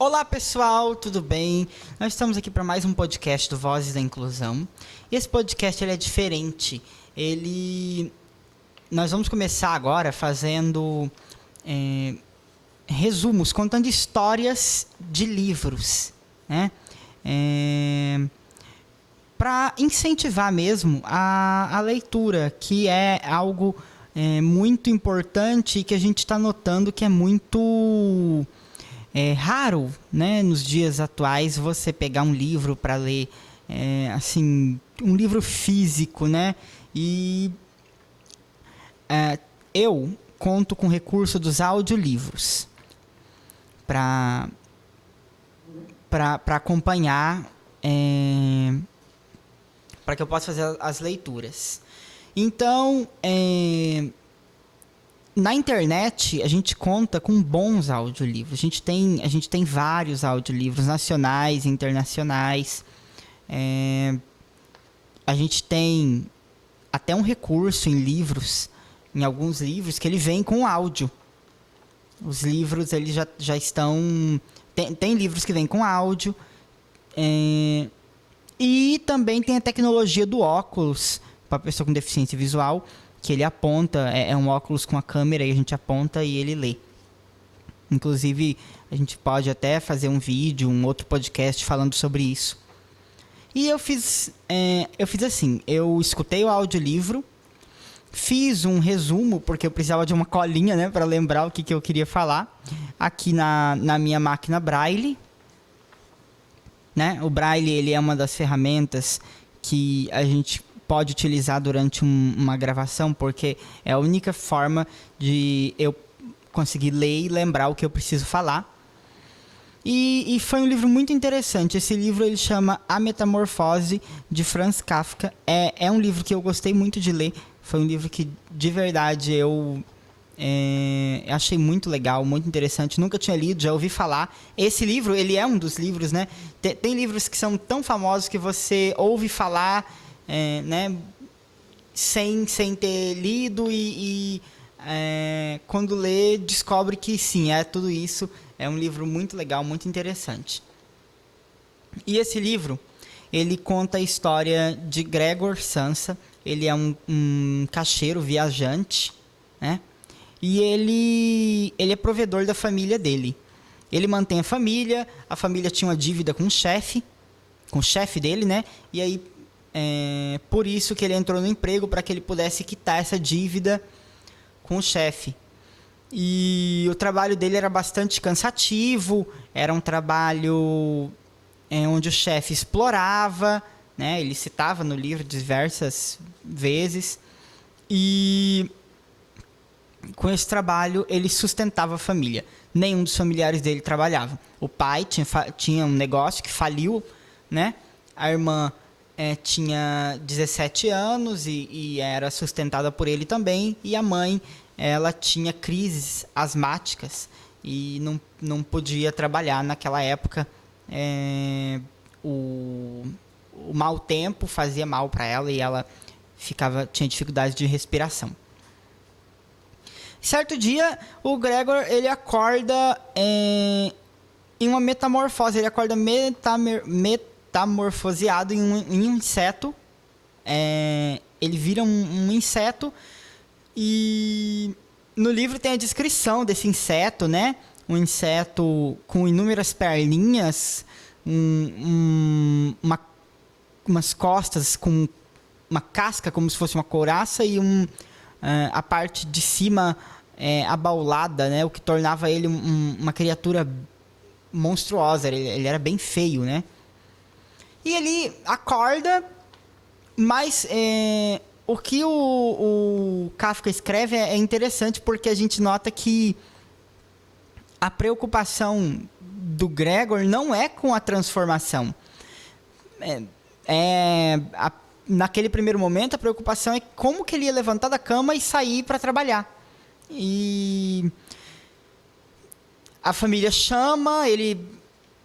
Olá pessoal, tudo bem? Nós estamos aqui para mais um podcast do Vozes da Inclusão. E esse podcast ele é diferente. Nós vamos começar agora fazendo resumos, contando histórias de livros, né? Para incentivar mesmo a leitura, que é algo muito importante e que a gente está notando que é muito raro, né, nos dias atuais, você pegar um livro para ler, assim, um livro físico, né? E eu conto com o recurso dos audiolivros para acompanhar, para que eu possa fazer as leituras. Então, na internet, a gente conta com bons audiolivros. A gente tem vários audiolivros nacionais e internacionais. A gente tem até um recurso em alguns livros, que ele vem com áudio. Os livros eles já estão... Tem livros que vêm com áudio. E também tem a tecnologia do óculos, para a pessoa com deficiência visual, que ele aponta, é um óculos com a câmera e a gente aponta e ele lê. Inclusive, a gente pode até fazer um vídeo, um outro podcast falando sobre isso. E eu fiz assim, eu escutei o audiolivro, fiz um resumo, porque eu precisava de uma colinha, né, para lembrar o que eu queria falar, aqui na minha máquina Braille. Né? O Braille ele é uma das ferramentas que a gente pode utilizar durante uma gravação, porque é a única forma de eu conseguir ler e lembrar o que eu preciso falar. E foi um livro muito interessante. Esse livro ele chama A Metamorfose, de Franz Kafka. É um livro que eu gostei muito de ler. Foi um livro que, de verdade, eu achei muito legal, muito interessante. Nunca tinha lido, já ouvi falar. Esse livro, ele é um dos livros, né? Tem livros que são tão famosos que você ouve falar, né? Sem ter lido e quando lê, descobre que sim, é tudo isso. É um livro muito legal, muito interessante. E esse livro, ele conta a história de Gregor Samsa. Ele é um caixeiro viajante, né? E ele é provedor da família dele. Ele mantém a família tinha uma dívida com o chefe dele, né? E aí, por isso que ele entrou no emprego, para que ele pudesse quitar essa dívida com o chefe. E o trabalho dele era bastante cansativo, era um trabalho onde o chefe explorava, né? Ele citava no livro diversas vezes. E com esse trabalho ele sustentava a família. Nenhum dos familiares dele trabalhava. O pai tinha um negócio que faliu, né? A irmã tinha 17 anos e era sustentada por ele também. E a mãe, ela tinha crises asmáticas e não podia trabalhar naquela época. O mau tempo fazia mal para ela e ela tinha dificuldade de respiração. Certo dia, o Gregor ele acorda em uma metamorfose. Ele acorda metamorfoseado em um inseto. Ele vira um inseto. E no livro tem a descrição desse inseto, né? Um inseto com inúmeras perninhas, umas costas com uma casca como se fosse uma couraça e a parte de cima abaulada, né? O que tornava ele uma criatura monstruosa. Ele era bem feio, né? E ele acorda, mas o que o Kafka escreve é interessante, porque a gente nota que a preocupação do Gregor não é com a transformação. Naquele primeiro momento, a preocupação é como que ele ia levantar da cama e sair para trabalhar. E a família chama, ele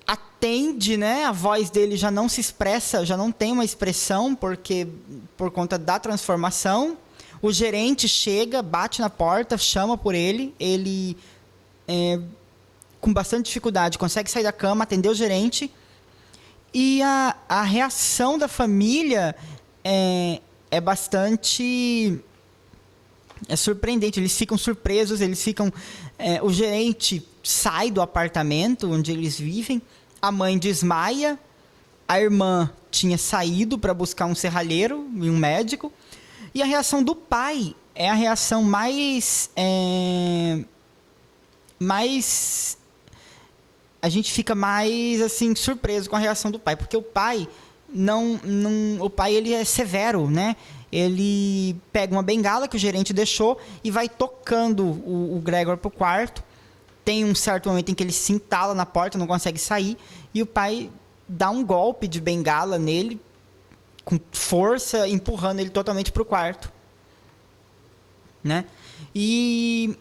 atende, né? A voz dele já não se expressa, já não tem uma expressão, porque por conta da transformação. O gerente chega, bate na porta, chama por ele. Ele com bastante dificuldade, consegue sair da cama, atender o gerente. E a reação da família é bastante surpreendente. Eles ficam surpresos, o gerente sai do apartamento onde eles vivem, a mãe desmaia, a irmã tinha saído para buscar um serralheiro e um médico, e a reação do pai é a reação mais a gente fica mais assim surpreso com a reação do pai, porque o pai o pai ele é severo, né? Ele pega uma bengala que o gerente deixou e vai tocando o Gregor pro quarto. Tem um certo momento em que ele se entala na porta, não consegue sair, e o pai dá um golpe de bengala nele com força, empurrando ele totalmente pro quarto, né? E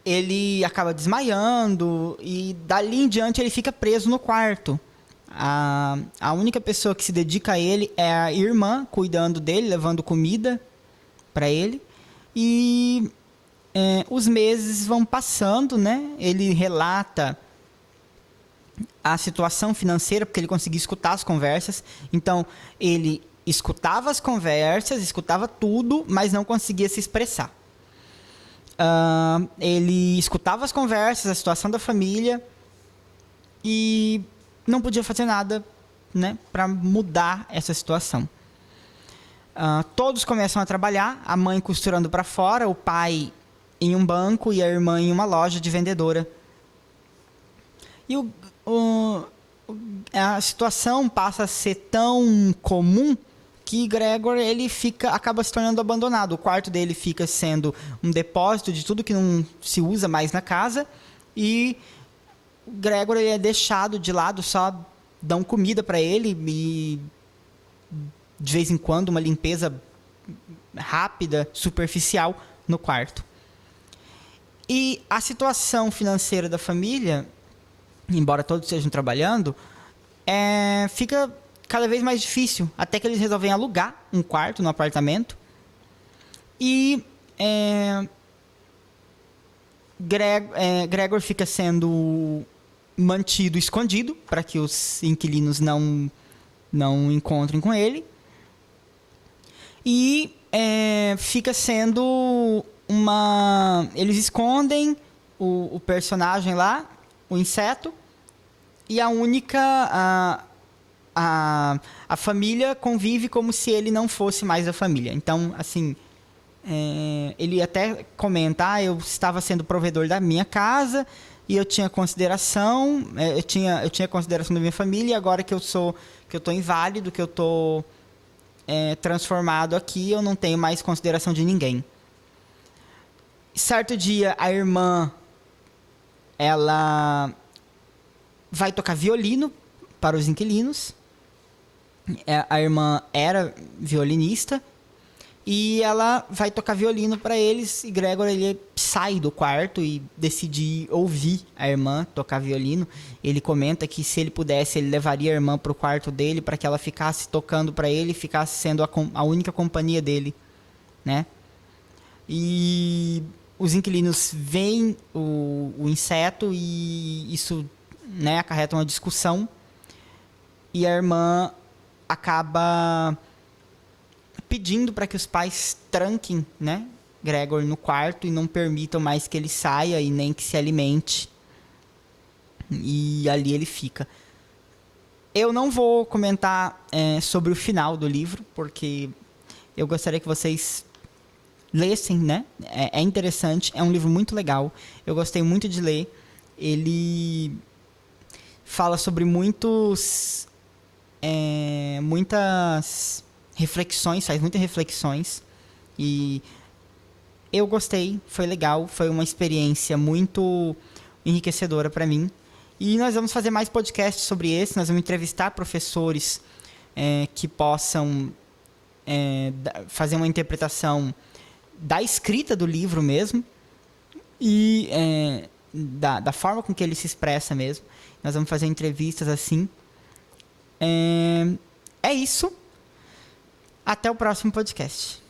ele acaba desmaiando e dali em diante ele fica preso no quarto. A única pessoa que se dedica a ele é a irmã, cuidando dele, levando comida para ele. E os meses vão passando, né? Ele relata a situação financeira, porque ele conseguia escutar as conversas. Então, ele escutava as conversas, escutava tudo, mas não conseguia se expressar. Ele escutava as conversas, a situação da família e não podia fazer nada, né, para mudar essa situação. Todos começam a trabalhar, a mãe costurando para fora, o pai em um banco e a irmã em uma loja de vendedora. E a situação passa a ser tão comum que Gregor acaba se tornando abandonado. O quarto dele fica sendo um depósito de tudo que não se usa mais na casa, e Gregor é deixado de lado, só dão comida para ele e de vez em quando uma limpeza rápida, superficial no quarto. E a situação financeira da família, embora todos estejam trabalhando, fica cada vez mais difícil, até que eles resolvem alugar um quarto no apartamento. E Gregor fica sendo mantido escondido para que os inquilinos não encontrem com ele. E fica sendo eles escondem o personagem lá, o inseto, e a família convive como se ele não fosse mais da família. Então, assim, ele até comenta, eu estava sendo provedor da minha casa e eu tinha consideração, eu tinha consideração da minha família, e agora que eu estou inválido, que eu estou transformado aqui, eu não tenho mais consideração de ninguém. Certo dia, a irmã, ela vai tocar violino para os inquilinos. A irmã era violinista e ela vai tocar violino para eles, e Gregor ele sai do quarto e decide ouvir a irmã tocar violino. Ele comenta que se ele pudesse, ele levaria a irmã para o quarto dele para que ela ficasse tocando para ele, ficasse sendo a única companhia dele, né? E os inquilinos veem o inseto e isso, né, acarreta uma discussão, e a irmã acaba pedindo para que os pais tranquem, né, Gregor no quarto e não permitam mais que ele saia e nem que se alimente. E ali ele fica. Eu não vou comentar sobre o final do livro, porque eu gostaria que vocês lessem, né? É interessante, é um livro muito legal. Eu gostei muito de ler. Ele fala sobre muitas reflexões, faz muitas reflexões. E eu gostei, foi legal, foi uma experiência muito enriquecedora para mim. E nós vamos fazer mais podcasts sobre esse, nós vamos entrevistar professores que possam fazer uma interpretação da escrita do livro mesmo e da forma com que ele se expressa mesmo. Nós vamos fazer entrevistas assim. É isso. Até o próximo podcast.